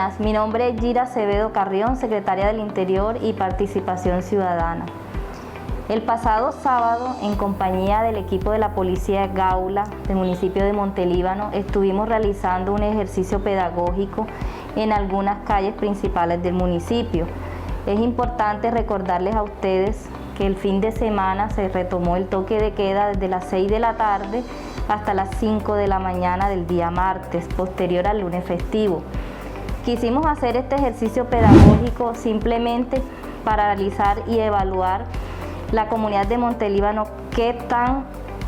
buenas, mi nombre es Gira Acevedo Carrión, secretaria del Interior y Participación Ciudadana. El pasado sábado, en compañía del equipo de la Policía Gaula del municipio de Montelíbano, estuvimos realizando un ejercicio pedagógico en algunas calles principales del municipio. Es importante recordarles a ustedes que el fin de semana se retomó el toque de queda desde las 6 de la tarde hasta las 5 de la mañana del día martes, posterior al lunes festivo. Quisimos hacer este ejercicio pedagógico simplemente para analizar y evaluar la comunidad de Montelíbano qué tan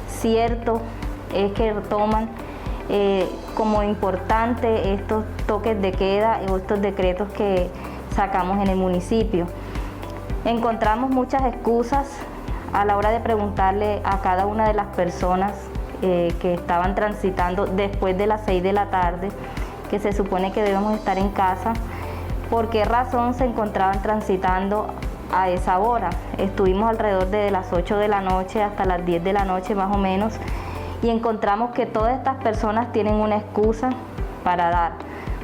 cierto es que toman como importante estos toques de queda o estos decretos que sacamos en el municipio. Encontramos muchas excusas a la hora de preguntarle a cada una de las personas que estaban transitando después de las 6 de la tarde, que se supone que debemos estar en casa, por qué razón se encontraban transitando a esa hora. Estuvimos alrededor de las 8 de la noche hasta las 10 de la noche más o menos y encontramos que todas estas personas tienen una excusa para dar.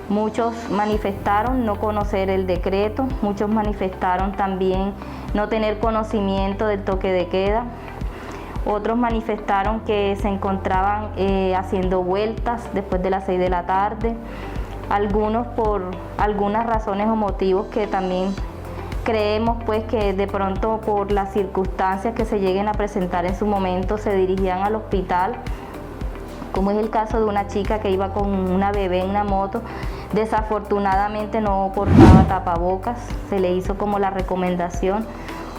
Muchos manifestaron no conocer el decreto, muchos manifestaron también no tener conocimiento del toque de queda, otros manifestaron que se encontraban haciendo vueltas después de las 6 de la tarde, algunos por algunas razones o motivos que también creemos pues que de pronto por las circunstancias que se lleguen a presentar en su momento se dirigían al hospital, como es el caso de una chica que iba con una bebé en una moto. Desafortunadamente no portaba tapabocas, se le hizo como la recomendación.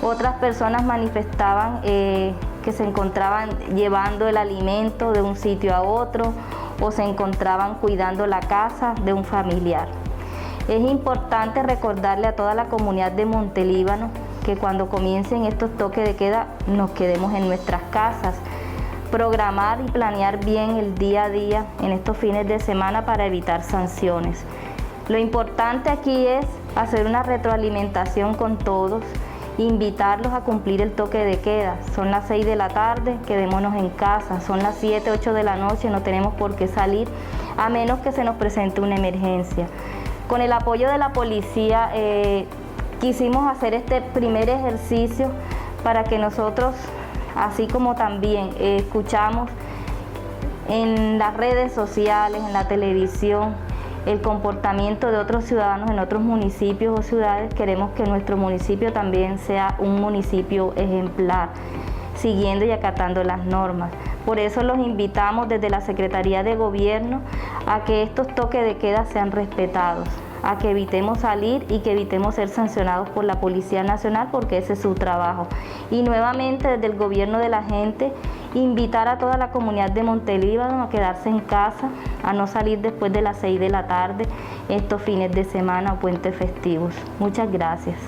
Otras personas manifestaban que se encontraban llevando el alimento de un sitio a otro o se encontraban cuidando la casa de un familiar. Es importante recordarle a toda la comunidad de Montelíbano que cuando comiencen estos toques de queda nos quedemos en nuestras casas, programar y planear bien el día a día en estos fines de semana para evitar sanciones. Lo importante aquí es hacer una retroalimentación con todos, invitarlos a cumplir el toque de queda. Son las 6 de la tarde, quedémonos en casa, son las 7, 8 de la noche, no tenemos por qué salir a menos que se nos presente una emergencia. Con el apoyo de la policía quisimos hacer este primer ejercicio para que nosotros, así como también escuchamos en las redes sociales, en la televisión, el comportamiento de otros ciudadanos en otros municipios o ciudades, queremos que nuestro municipio también sea un municipio ejemplar, siguiendo y acatando las normas. Por eso los invitamos desde la Secretaría de Gobierno a que estos toques de queda sean respetados, a que evitemos salir y que evitemos ser sancionados por la Policía Nacional porque ese es su trabajo. Y nuevamente desde el gobierno de la gente, invitar a toda la comunidad de Montelíbano a quedarse en casa, a no salir después de las 6 de la tarde, estos fines de semana o puentes festivos. Muchas gracias.